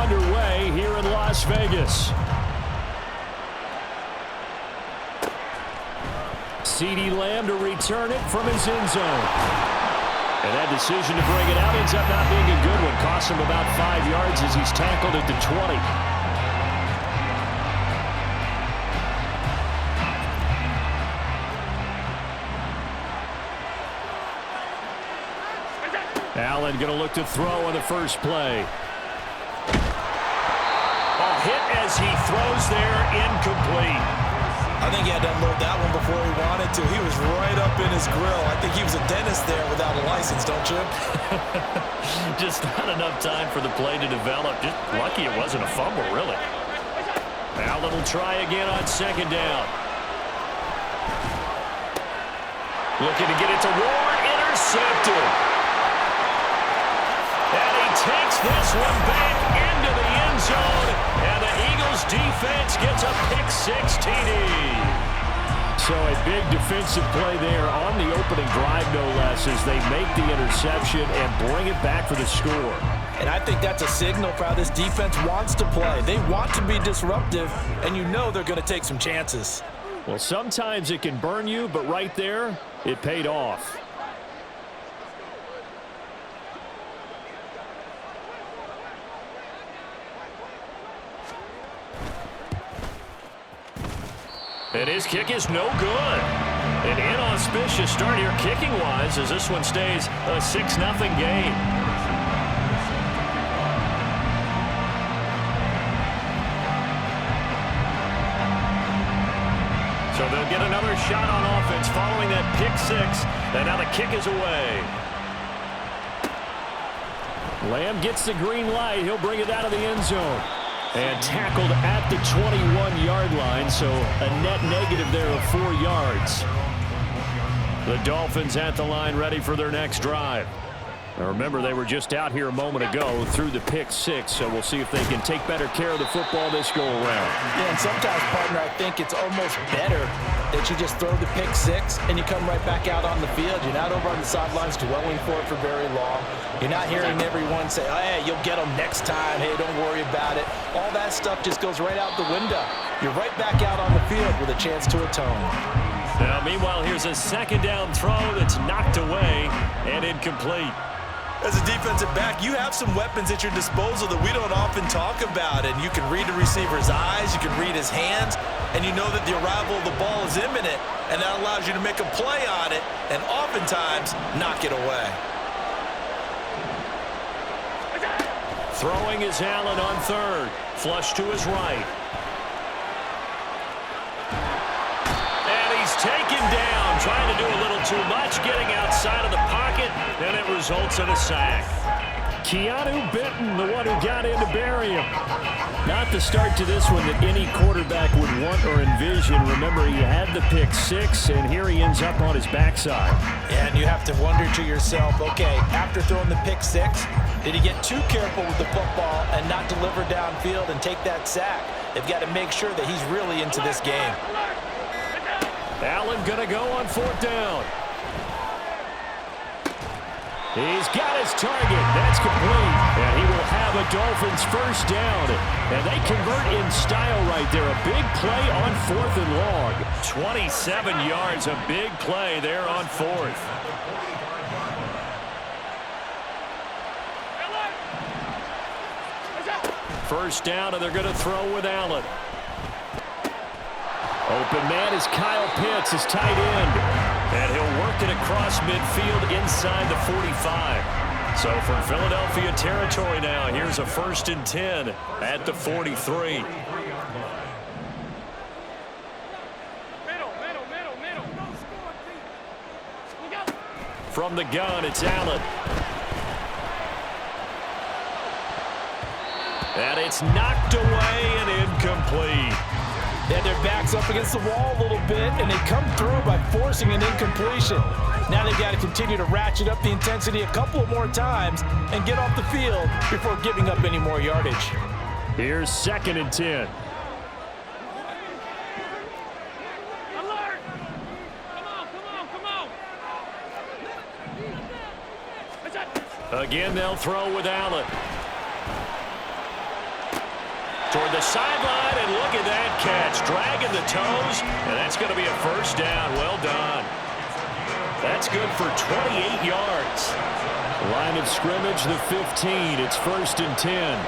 underway here in Las Vegas. CeeDee Lamb to return it from his end zone. And that decision to bring it out ends up not being a good one. Costs him about 5 yards as he's tackled at the 20. Allen going to look to throw on the first play. A hit as he throws there, incomplete. I think he had to unload that one before he wanted to. He was right up in his grill. I think he was a dentist there without a license, don't you? Just not enough time for the play to develop. Just lucky it wasn't a fumble, really. Allen will try again on second down. Looking to get it to Ward, intercepted. And he takes this one back into the end zone, and the Eagles defense gets a pick-6 TD. So a big defensive play there on the opening drive, no less, as they make the interception and bring it back for the score. And I think that's a signal for how this defense wants to play. They want to be disruptive, and you know they're going to take some chances. Well, sometimes it can burn you, but right there, it paid off. And his kick is no good. An inauspicious start here kicking-wise as this one stays a 6-0 game. So they'll get another shot on offense following that pick-6, and now the kick is away. Lamb gets the green light. He'll bring it out of the end zone. And tackled at the 21-yard line, so a net negative there of 4 yards. The Dolphins at the line ready for their next drive. Now remember, they were just out here a moment ago through the pick-6, so we'll see if they can take better care of the football this go-around. Yeah, and sometimes, partner, I think it's almost better that you just throw the pick-6 and you come right back out on the field. You're not over on the sidelines dwelling for it for very long. You're not hearing everyone say, oh, hey, you'll get them next time. Hey, don't worry about it. All that stuff just goes right out the window. You're right back out on the field with a chance to atone. Now, meanwhile, here's a second down throw that's knocked away and incomplete. As a defensive back, you have some weapons at your disposal that we don't often talk about. And you can read the receiver's eyes, you can read his hands, and you know that the arrival of the ball is imminent, and that allows you to make a play on it and oftentimes knock it away. Throwing is Allen on third. Flush to his right. And he's taken down, trying to do a little too much, getting outside of the pocket, and it results in a sack. Keanu Benton, the one who got in to bury him. Not the start to this one that any quarterback would want or envision. Remember, he had the pick-6, and here he ends up on his backside. Yeah, and you have to wonder to yourself, okay, after throwing the pick-6, did he get too careful with the football and not deliver downfield and take that sack? They've got to make sure that he's really into this game. Allen going to go on fourth down. He's got his target. That's complete. And he will have a Dolphins first down. And they convert in style right there. A big play on fourth and long. 27 yards, a big play there on fourth. First down, and they're going to throw with Allen. Open man is Kyle Pitts, his tight end. And he'll work it across midfield inside the 45. So from Philadelphia territory now, here's a 1st and 10 at the 43. From the gun, it's Allen. And it's knocked away and incomplete. They had their backs up against the wall a little bit, and they come through by forcing an incompletion. Now they've got to continue to ratchet up the intensity a couple of more times and get off the field before giving up any more yardage. Here's 2nd and 10. Alert! Come on. Again, they'll throw with Allen. toward the sideline, and look at that catch. Dragging the toes, and that's going to be a first down. Well done. That's good for 28 yards. Line of scrimmage, the 15. It's 1st and 10.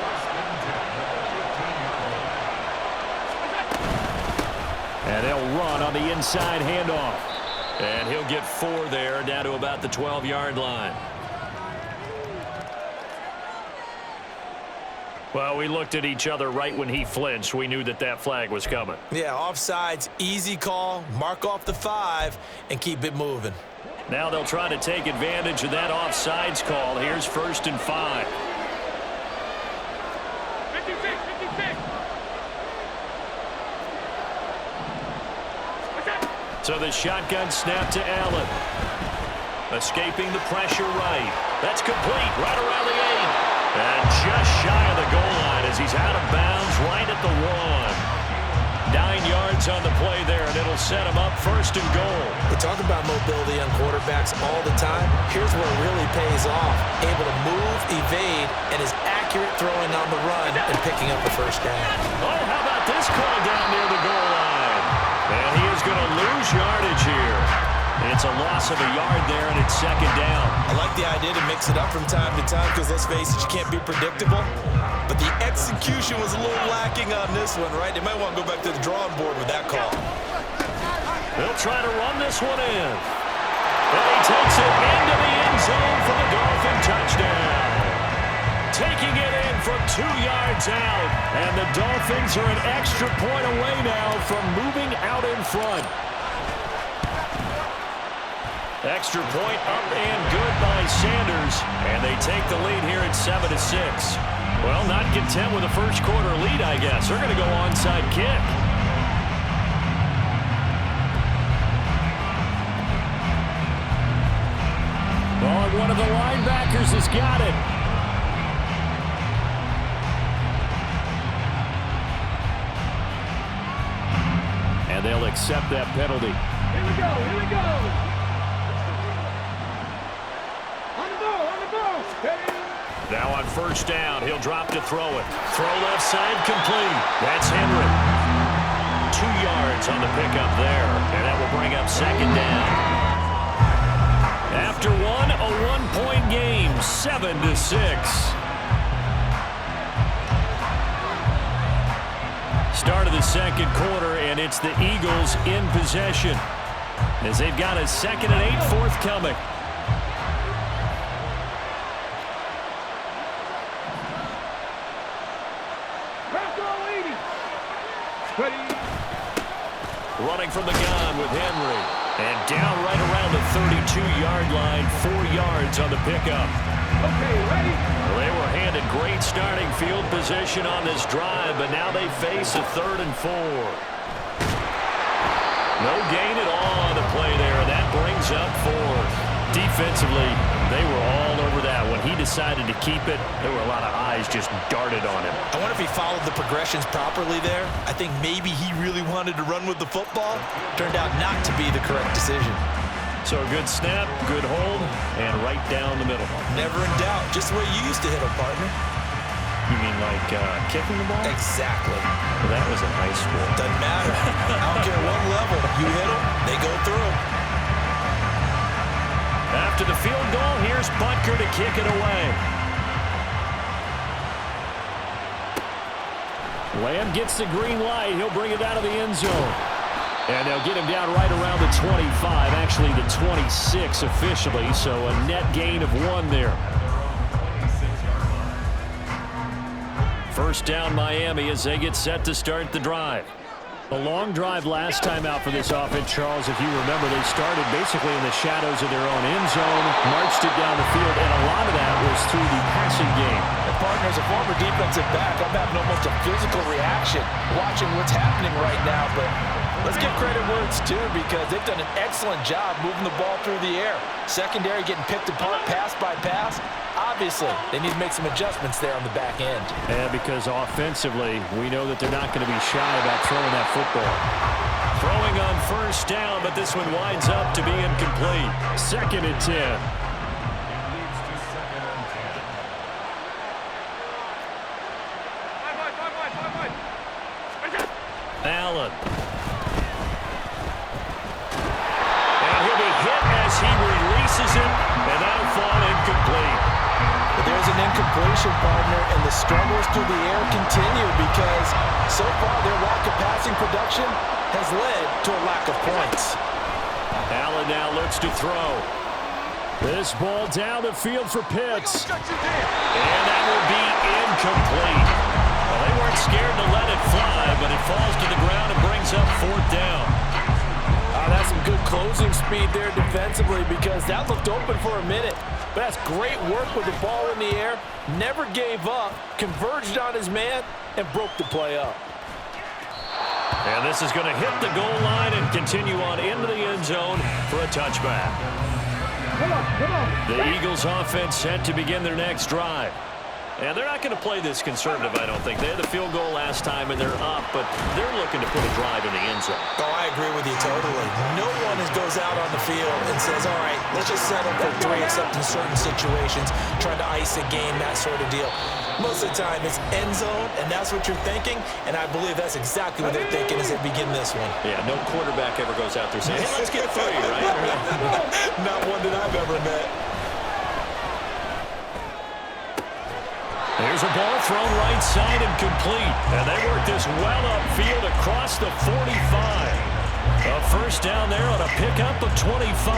And they'll run on the inside handoff. And he'll get 4 there, down to about the 12-yard line. Well, we looked at each other right when he flinched. We knew that that flag was coming. Yeah, offsides, easy call, mark off the 5, and keep it moving. Now they'll try to take advantage of that offsides call. Here's 1st and 5. 56, 56. So the shotgun snap to Allen. Escaping the pressure right. That's complete, right around the 8. And just shy of the goal line as he's out of bounds right at the 1. 9 yards on the play there, and it'll set him up 1st and goal. We talk about mobility on quarterbacks all the time. Here's where it really pays off. Able to move, evade, and is accurate throwing on the run and picking up a first down. Oh, how about this call down near the goal line? And he is going to lose yardage here. It's a loss of a yard there, and it's 2nd down. I like the idea to mix it up from time to time because, let's face it, you can't be predictable. But the execution was a little lacking on this one, right? They might want to go back to the drawing board with that call. They'll try to run this one in. And he takes it into the end zone for the Dolphin touchdown. Taking it in from 2 yards out. And the Dolphins are an extra point away now from moving out in front. Extra point up and good by Sanders. And they take the lead here at 7-6. Well, not content with a first quarter lead, I guess. They're going to go onside kick. Oh, and one of the linebackers has got it. And they'll accept that penalty. Here we go, here we go. Now on 1st down, he'll drop to throw it. Throw left side, complete. That's Henry. 2 yards on the pickup there, and that will bring up 2nd down. After one, a 1-point game, 7-6. Start of the 2nd quarter, and it's the Eagles in possession as they've got a 2nd and 8 forthcoming. Running from the gun with Henry. And down right around the 32-yard line, 4 yards on the pickup. Okay, ready? Well, they were handed great starting field position on this drive, but now they face a 3rd and 4. No gain at all on the play there. That brings up 4. Defensively, they were all over that. When he decided to keep it, there were a lot of eyes just darted on him. I wonder if he followed the progressions properly there. I think maybe he really wanted to run with the football. Turned out not to be the correct decision. So a good snap, good hold, and right down the middle. Never in doubt. Just the way you used to hit him, partner. You mean like kicking the ball? Exactly. Well, that was in high school. Doesn't matter. I don't care what level. You hit them, they go through. After the field goal, here's Butker to kick it away. Lamb gets the green light. He'll bring it out of the end zone. And they'll get him down right around the 25, actually the 26 officially, so a net gain of 1 there. 1st down Miami as they get set to start the drive. A long drive last time out for this offense, Charles. If you remember, they started basically in the shadows of their own end zone, marched it down the field, and a lot of that was through the passing game. And partner, as a former defensive back, I'm having almost a physical reaction watching what's happening right now, but let's give credit where it's due because they've done an excellent job moving the ball through the air. Secondary getting picked apart pass by pass. Obviously, they need to make some adjustments there on the back end. Yeah, because offensively, we know that they're not going to be shy about throwing that football. Throwing on 1st down, but this one winds up to be incomplete. 2nd and 10. Allen. And he'll be hit as he releases it, and that'll fall incomplete. But there's an incompletion, partner, and the struggles through the air continue because so far their lack of passing production has led to a lack of points. Allen now looks to throw. This ball down the field for Pitts. And that will be incomplete. Well, they weren't scared to let it fly, but it falls to the ground and brings up 4th down. That's some good closing speed there defensively because that looked open for a minute. But that's great work with the ball in the air. Never gave up, converged on his man, and broke the play up. And this is going to hit the goal line and continue on into the end zone for a touchback. The Eagles offense set to begin their next drive. And they're not going to play this conservative, I don't think. They had the field goal last time, and they're up, but they're looking to put a drive in the end zone. Oh, I agree with you totally. No one goes out on the field and says, all right, let's just settle for 3, except in certain situations, trying to ice a game, that sort of deal. Most of the time, it's end zone, and that's what you're thinking, and I believe that's exactly what they're thinking as they begin this one. Yeah, no quarterback ever goes out there saying, hey, let's get 3, right? Not one that I've ever met. There's a ball thrown right side and complete. And they work this well upfield across the 45. A first down there on a pickup of 25.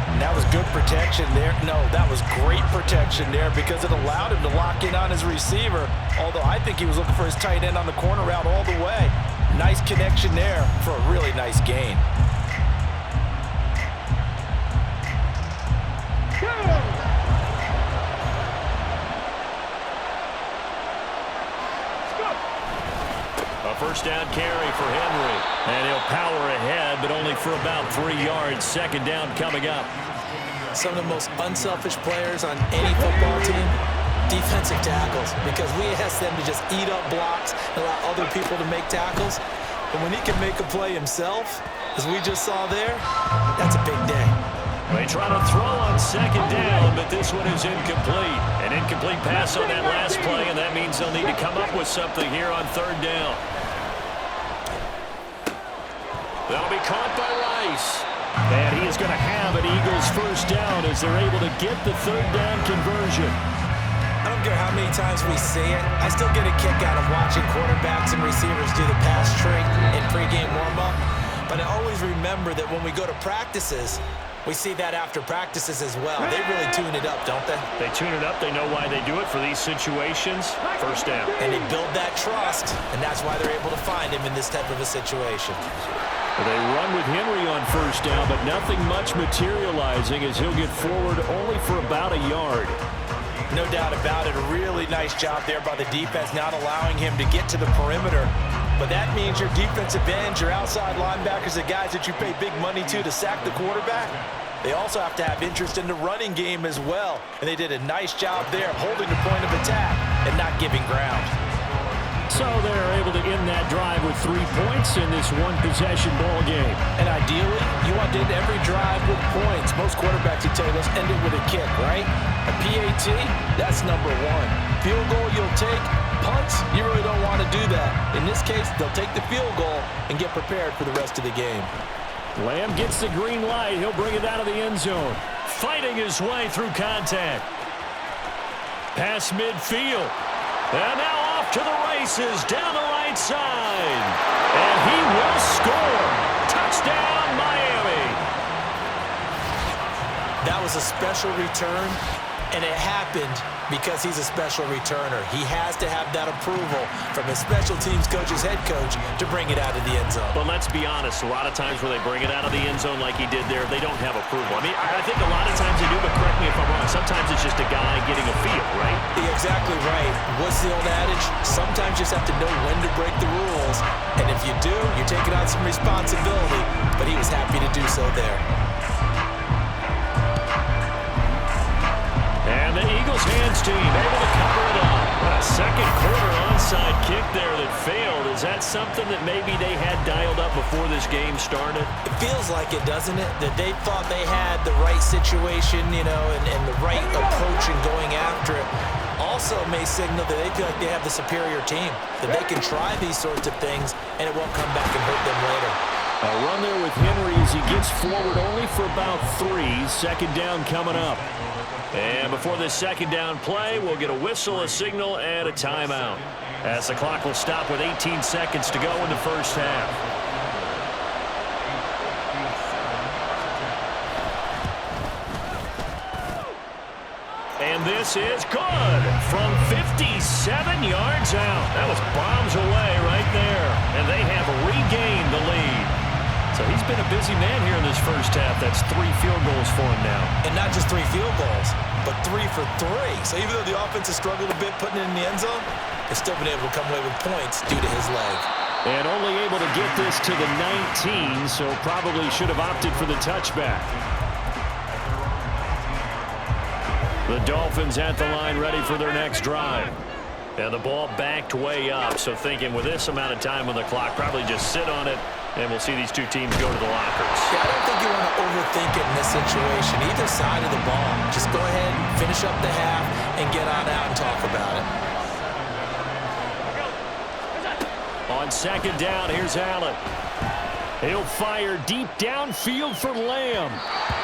And that was good protection there. No, that was great protection there because it allowed him to lock in on his receiver. Although I think he was looking for his tight end on the corner route all the way. Nice connection there for a really nice gain. First down carry for Henry. And he'll power ahead, but only for about 3 yards. Second down coming up. Some of the most unselfish players on any football team, defensive tackles, because we ask them to just eat up blocks and allow other people to make tackles. But when he can make a play himself, as we just saw there, that's a big day. They try to throw on second down, but this one is incomplete. An incomplete pass on that last play, and that means they'll need to come up with something here on third down. That'll be caught by Rice. And he is going to have an Eagles first down as they're able to get the third down conversion. I don't care how many times we see it. I still get a kick out of watching quarterbacks and receivers do the pass trick in pregame warm-up. But I always remember that when we go to practices, we see that after practices as well. They really tune it up, don't they? They tune it up. They know why they do it for these situations. First down. And they build that trust, and that's why they're able to find him in this type of a situation. They run with Henry on first down, but nothing much materializing as he'll get forward only for about a yard. No doubt about it. A really nice job there by the defense, not allowing him to get to the perimeter. But that means your defensive ends, your outside linebackers, the guys that you pay big money to sack the quarterback, they also have to have interest in the running game as well. And they did a nice job there holding the point of attack and not giving ground. So they're able to end that drive with 3 points in this one-possession ball game. And ideally, you want to end every drive with points. Most quarterbacks would tell you, let's end it with a kick, right? A PAT, that's number 1. Field goal, you'll take. Punts, you really don't want to do that. In this case, they'll take the field goal and get prepared for the rest of the game. Lamb gets the green light. He'll bring it out of the end zone. Fighting his way through contact. Pass midfield. And now off to the races down the right side. And he will score. Touchdown, Miami. That was a special return, and it happened because he's a special returner. He has to have that approval from his special teams coach's head coach to bring it out of the end zone. But let's be honest, a lot of times where they bring it out of the end zone like he did there, they don't have approval. I mean, I think a lot of times they do, but correct me if I'm wrong. Sometimes it's just a guy getting a feel, right? You're exactly right. What's the old adage? Sometimes you just have to know when to break the rules. And if you do, you're taking on some responsibility. But he was happy to do so there. And the Eagles hands team able to cover it up. A second quarter onside kick there that failed. Is that something that maybe they had dialed up before this game started? It feels like it, doesn't it? That they thought they had the right situation, you know, and the right approach in going after it. Also may signal that they feel like they have the superior team, that they can try these sorts of things and it won't come back and hurt them later. A run there with Henry as he gets forward only for about 3. Second down coming up. And before this second down play, we'll get a whistle, a signal, and a timeout, as the clock will stop with 18 seconds to go in the first half. And this is good from 57 yards out. That was bombs away right there. And they have regained the lead. So he's been a busy man here in this first half. That's 3 field goals for him now. And not just 3 field goals, but 3 for 3. So even though the offense has struggled a bit putting it in the end zone, they've still been able to come away with points due to his leg. And only able to get this to the 19, so probably should have opted for the touchback. The Dolphins at the line ready for their next drive. And the ball backed way up, so thinking with this amount of time on the clock, probably just sit on it, and we'll see these two teams go to the lockers. Yeah, I don't think you want to overthink it in this situation, either side of the ball. Just go ahead and finish up the half and get on out and talk about it. On second down, here's Allen. He'll fire deep downfield for Lamb.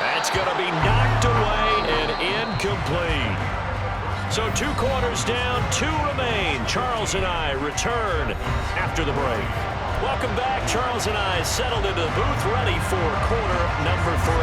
That's going to be knocked away and incomplete. So 2 quarters down, 2 remain. Charles and I return after the break. Welcome back. Charles and I settled into the booth, ready for quarter number 3.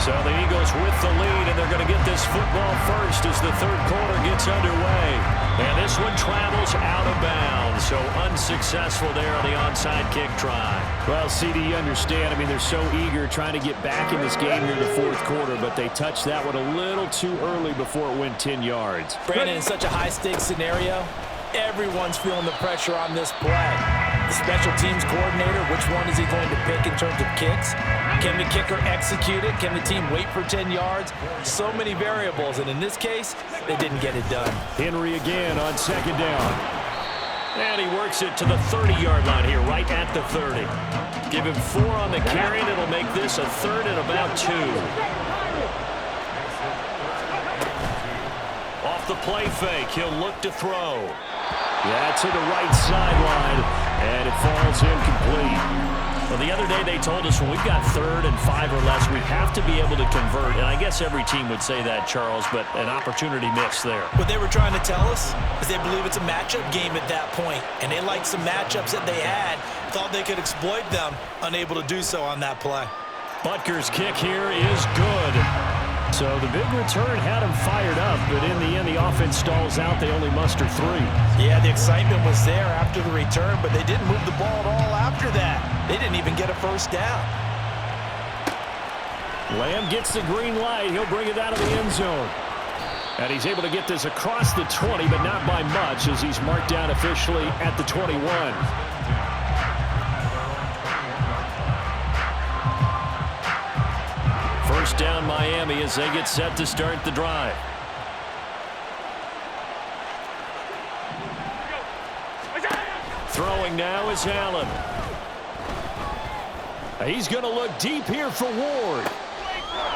So the Eagles with the lead, and they're going to get this football first as the third quarter gets underway. And this one travels out of bounds, so unsuccessful there on the onside kick try. Well, CD, you understand. I mean, they're so eager trying to get back in this game here in the fourth quarter, but they touched that one a little too early before it went 10 yards. Brandon, in such a high-stakes scenario, everyone's feeling the pressure on this play. The special teams coordinator, which one is he going to pick in terms of kicks? Can the kicker execute it? Can the team wait for 10 yards? So many variables, and in this case, they didn't get it done. Henry again on second down. And he works it to the 30-yard line here, right at the 30. Give him 4 on the carry, and it'll make this a 3rd and about 2. Off the play fake, he'll look to throw. Yeah, to the right sideline, and it falls incomplete. Well, the other day they told us when we've got 3rd and 5 or less, we have to be able to convert. And I guess every team would say that, Charles, but an opportunity missed there. What they were trying to tell us is they believe it's a matchup game at that point, and they liked some matchups that they had, thought they could exploit them, unable to do so on that play. Butker's kick here is good. So the big return had him fired up, but in the end, the offense stalls out. They only muster 3. Yeah, the excitement was there after the return, but they didn't move the ball at all after that. They didn't even get a first down. Lamb gets the green light. He'll bring it out of the end zone. And he's able to get this across the 20, but not by much, as he's marked down officially at the 21. First down Miami as they get set to start the drive. Throwing now is Allen. He's going to look deep here for Ward.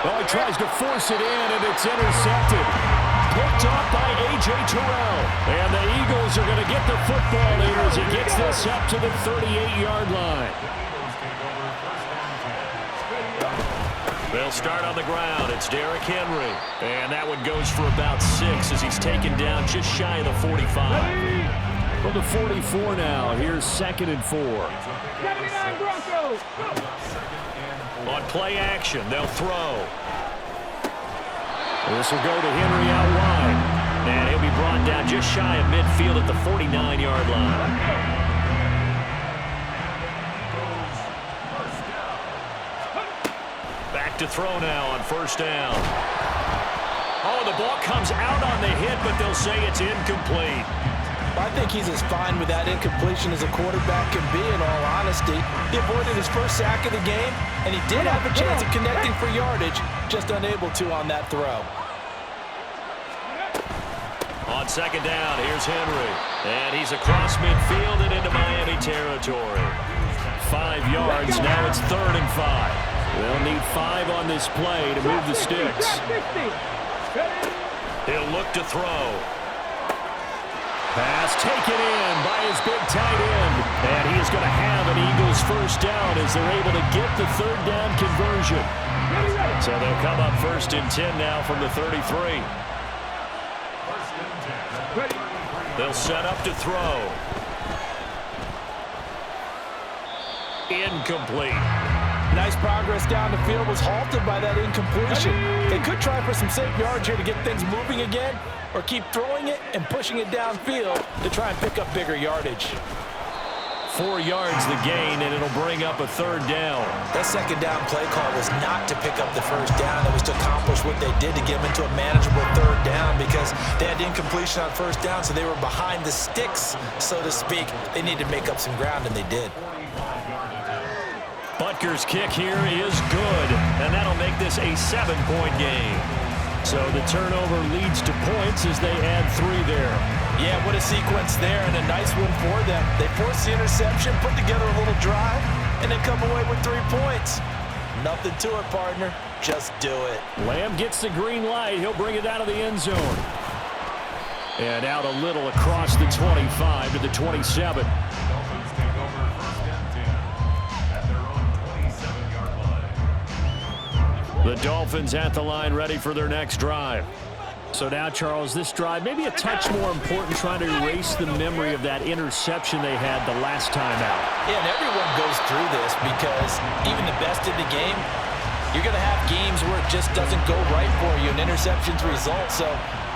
Oh, he tries to force it in, and it's intercepted. Picked up by A.J. Terrell. And the Eagles are going to get the football here as he gets this up to the 38-yard line. They'll start on the ground. It's Derrick Henry. And that one goes for about 6 as he's taken down just shy of the 45. From the 44 now, here's 2nd and 4. 79 Broncos. On play action, they'll throw. This will go to Henry out wide. And he'll be brought down just shy of midfield at the 49-yard line. Back to throw now on first down. Oh, the ball comes out on the hit, but they'll say it's incomplete. I think he's as fine with that incompletion as a quarterback can be, in all honesty. He avoided his first sack of the game, and he did have a chance of connecting for yardage, just unable to on that throw. On second down, here's Henry. And he's across midfield and into Miami territory. 5 yards, now it's 3rd and 5. They'll need 5 on this play to move the sticks. He'll look to throw. Pass taken in by his big tight end. And he is going to have an Eagles first down as they're able to get the third down conversion. So they'll come up 1st and 10 now from the 33. They'll set up to throw. Incomplete. Nice progress down the field, was halted by that incompletion. They could try for some safe yards here to get things moving again, or keep throwing it and pushing it downfield to try and pick up bigger yardage. 4 yards the gain, and it'll bring up a third down. That second down play call was not to pick up the first down. It was to accomplish what they did to get them into a manageable third down because they had incompletion on first down, so they were behind the sticks, so to speak. They needed to make up some ground, and they did. Butker's kick here is good, and that'll make this a 7-point game. So the turnover leads to points as they add 3 there. Yeah, what a sequence there, and a nice one for them. They forced the interception, put together a little drive, and then come away with 3 points. Nothing to it, partner. Just do it. Lamb gets the green light. He'll bring it out of the end zone. And out a little across the 25 to the 27. The Dolphins at the line ready for their next drive. So now, Charles, this drive maybe a touch more important, trying to erase the memory of that interception they had the last time out. Yeah, and everyone goes through this because even the best in the game, you're going to have games where it just doesn't go right for you, and interceptions result. So,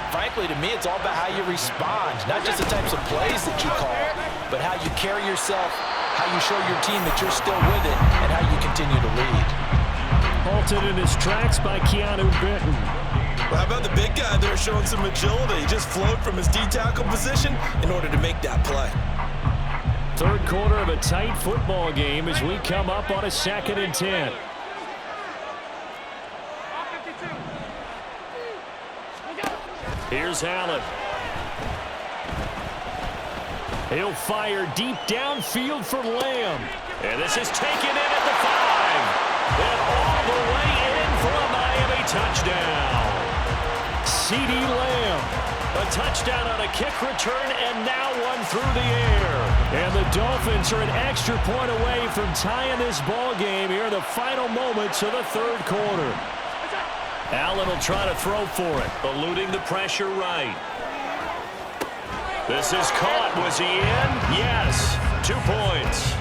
frankly, to me, it's all about how you respond, not just the types of plays that you call, but how you carry yourself, how you show your team that you're still with it, and how you continue to lead. Halted in his tracks by Keanu Benton. Well, how about the big guy there showing some agility? He just flowed from his D-tackle position in order to make that play. Third quarter of a tight football game as we come up on a 2nd and 10. Here's Allen. He'll fire deep downfield for Lamb. And this is taken in at the 5. And all the way in for a Miami touchdown. C.D. Lamb, a touchdown on a kick return, and now one through the air. And the Dolphins are an extra point away from tying this ball game here in the final moments of the third quarter. Allen will try to throw for it, eluding the pressure right. This is caught. Was he in? Yes. 2 points.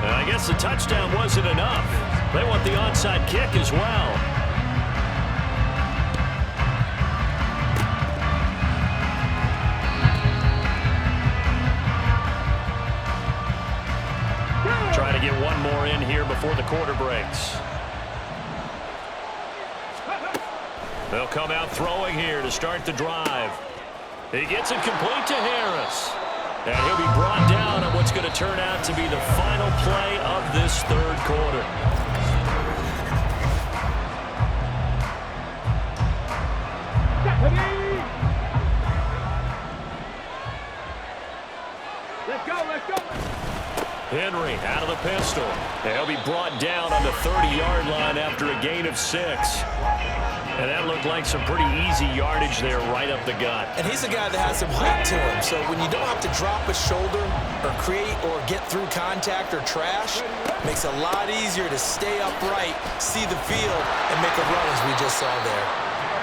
And I guess the touchdown wasn't enough. They want the onside kick as well. Try to get one more in here before the quarter breaks. They'll come out throwing here to start the drive. He gets it complete to Harris. And he'll be brought down on what's going to turn out to be the final play of this third quarter. Let's go, let's go. Henry out of the pistol. And he'll be brought down on the 30-yard line after a gain of 6. And that looked like some pretty easy yardage there right up the gut. And he's a guy that has some height to him. So when you don't have to drop a shoulder or create or get through contact or trash, makes it a lot easier to stay upright, see the field, and make a run as we just saw there.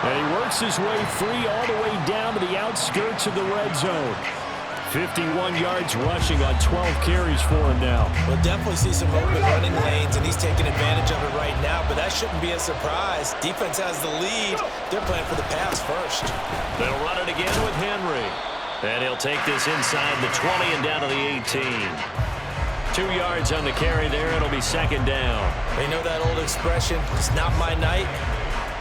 And he works his way free all the way down to the outskirts of the red zone. 51 yards rushing on 12 carries for him now. We'll definitely see some open running lanes, and he's taking advantage of it right now, but that shouldn't be a surprise. Defense has the lead. They're playing for the pass first. They'll run it again with Henry. And he'll take this inside the 20 and down to the 18. 2 yards on the carry there. It'll be 2nd down. They know that old expression, it's not my night.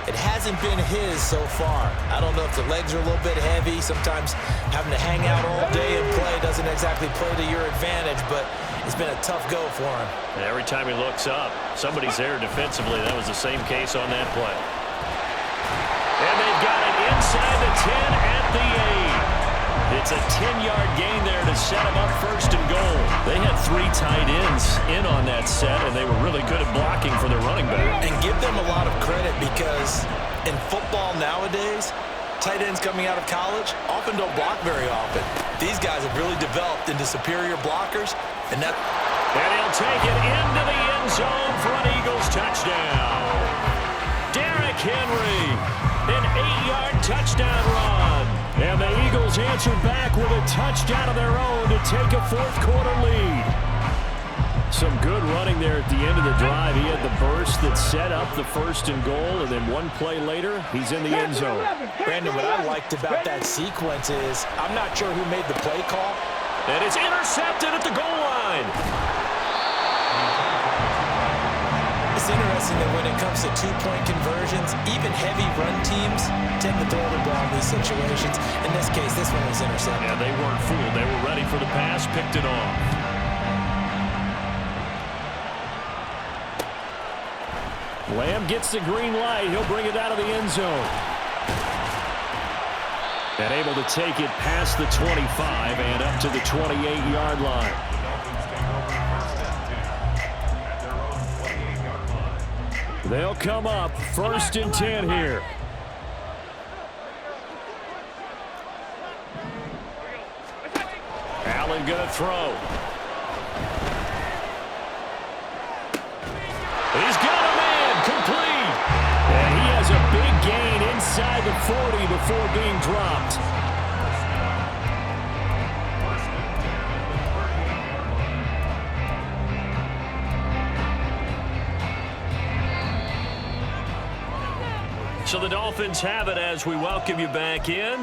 It hasn't been his so far. I don't know if the legs are a little bit heavy. Sometimes having to hang out all day and play doesn't exactly play to your advantage, but it's been a tough go for him. And every time he looks up, somebody's there defensively. That was the same case on that play. And they've got it inside the 10 at the 8. It's a 10-yard gain there to set them up first and goal. They had 3 tight ends in on that set, and they were really good at blocking for their running back. And give them a lot of credit because in football nowadays, tight ends coming out of college often don't block very often. These guys have really developed into superior blockers, and he'll take it into the end zone for an Eagles touchdown. Derrick Henry, an 8-yard touchdown run. And the Eagles answered back with a touchdown of their own to take a fourth-quarter lead. Some good running there at the end of the drive. He had the burst that set up the first and goal, and then one play later, he's in the end zone. Brandon, what I liked about that sequence is I'm not sure who made the play call. And it's intercepted at the goal line. It's interesting that when it comes to two-point conversions, even heavy run teams tend to throw the ball in these situations. In this case, this one was intercepted. Yeah, they weren't fooled. They were ready for the pass, picked it off. Lamb gets the green light. He'll bring it out of the end zone. And able to take it past the 25 and up to the 28-yard line. They'll come up first and 10 here. Allen going to throw. He's got a man complete. And he has a big gain inside the 40 before being dropped. So the Dolphins have it as we welcome you back in.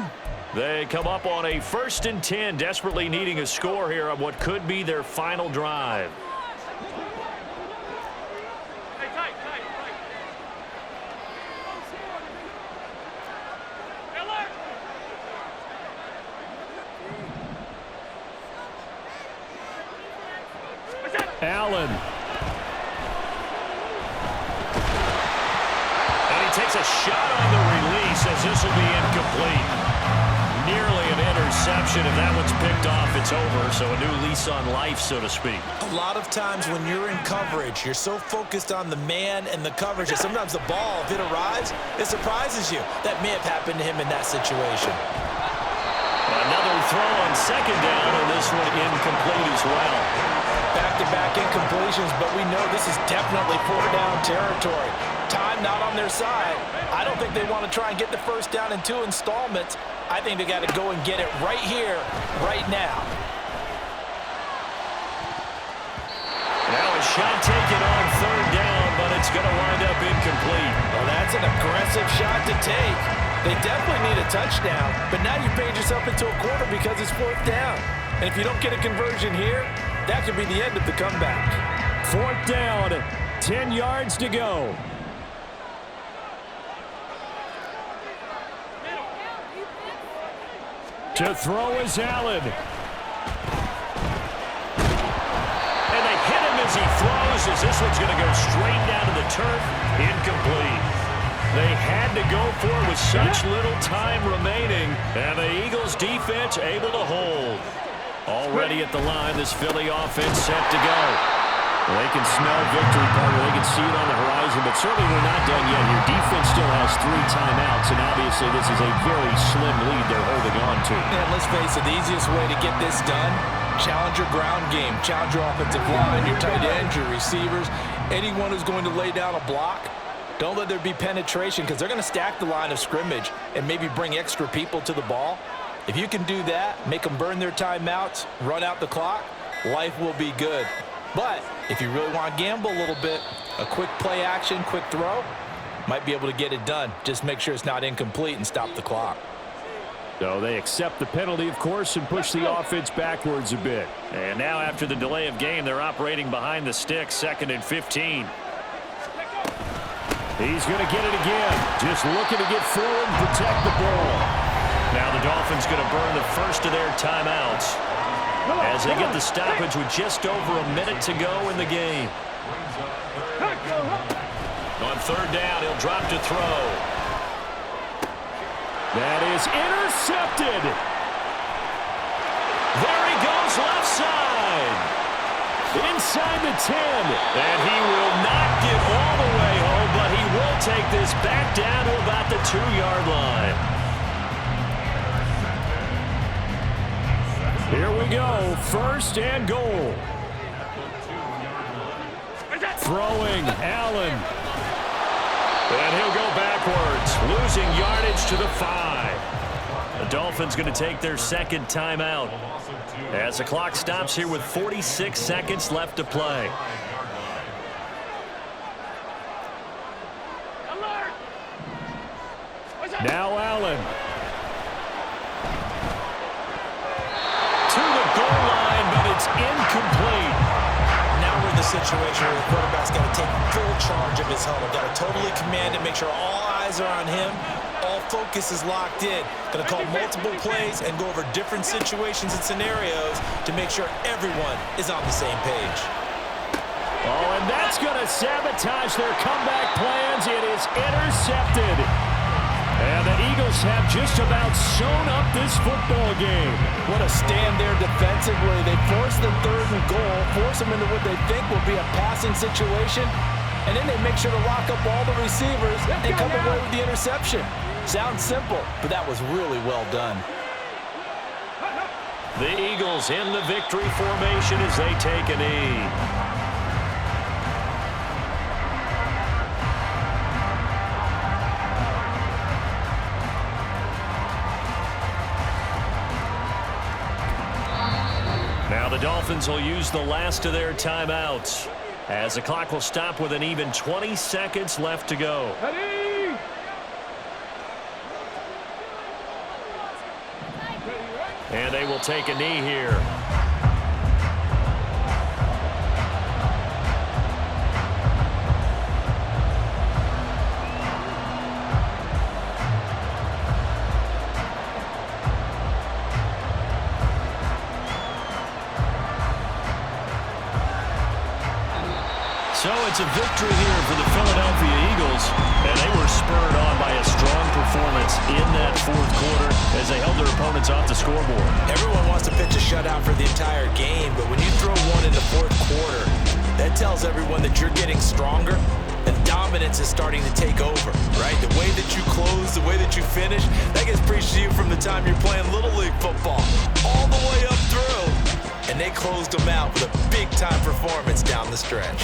They come up on a first and 10, desperately needing a score here on what could be their final drive. Allen. And he takes a shot on the release as this will be incomplete. Nearly an interception. If that one's picked off, it's over. So a new lease on life, so to speak. A lot of times when you're in coverage, you're so focused on the man and the coverage that sometimes the ball, if it arrives, it surprises you. That may have happened to him in that situation. Another throw on second down, and this one incomplete as well. Back-to-back incompletions, but we know this is definitely four-down territory. Time not on their side. I don't think they want to try and get the first down in 2 installments. I think they got to go and get it right here, right now. Now a shot taken on third down, but it's going to wind up incomplete. Well, that's an aggressive shot to take. They definitely need a touchdown, but now you paid yourself into a quarter because it's fourth down. And if you don't get a conversion here, that could be the end of the comeback. Fourth down, 10 yards to go. To throw is Allen. And they hit him as he throws, as this one's going to go straight down to the turf. Incomplete. They had to go for it with such little time remaining, and the Eagles defense able to hold. Already at the line, this Philly offense set to go. Well, they can smell victory, partner. They can see it on the horizon, but certainly we're not done yet here. Defense still has 3 timeouts, and obviously this is a very slim lead they're holding on to. And let's face it, the easiest way to get this done, challenge your ground game, challenge your offensive line, your tight ends, your receivers, anyone who's going to lay down a block. Don't let there be penetration because they're going to stack the line of scrimmage and maybe bring extra people to the ball. If you can do that, make them burn their timeouts, run out the clock, life will be good. But if you really want to gamble a little bit, a quick play action, quick throw, might be able to get it done. Just make sure it's not incomplete and stop the clock. So they accept the penalty, of course, and push the offense backwards a bit. And now after the delay of game, they're operating behind the sticks, 2nd and 15. He's going to get it again. Just looking to get forward and protect the ball. Now the Dolphins going to burn the first of their timeouts as they get the stoppage with just over a minute to go in the game. On third down, he'll drop to throw. That is intercepted. goes left side. Inside the 10. And he will not get all the way home, but he will take this back down to about the 2-yard line. Here we go. First and goal. Throwing, Allen. And he'll go backwards, losing yardage to the 5. The Dolphins going to take their second timeout as the clock stops here with 46 seconds left to play. Now Allen. To the goal line, but it's incomplete. Now we're in the situation where the quarterback's got to take full charge of his huddle. Got to totally command it, make sure all eyes are on him. All focus is locked in. Going to call multiple plays and go over different situations and scenarios to make sure everyone is on the same page. Oh, and that's going to sabotage their comeback plans. It is intercepted. And the Eagles have just about sewn up this football game. What a stand there defensively. They force the 3rd and goal, force them into what they think will be a passing situation, and then they make sure to lock up all the receivers and come away with the interception. Sounds simple, but that was really well done. The Eagles in the victory formation as they take a knee. Now the Dolphins will use the last of their timeouts as the clock will stop with an even 20 seconds left to go. Ready? And they will take a knee here. So it's a victory here for the Philadelphia Eagles, and they were spurred on by a strong performance in that 4th quarter as they held their opponents off the scoreboard. Everyone wants to pitch a shutout for the entire game, but when you throw one in the 4th quarter, that tells everyone that you're getting stronger and dominance is starting to take over, right? The way that you close, the way that you finish, that gets preached to you from the time you're playing Little League football all the way up through. And they closed them out with a big-time performance down the stretch.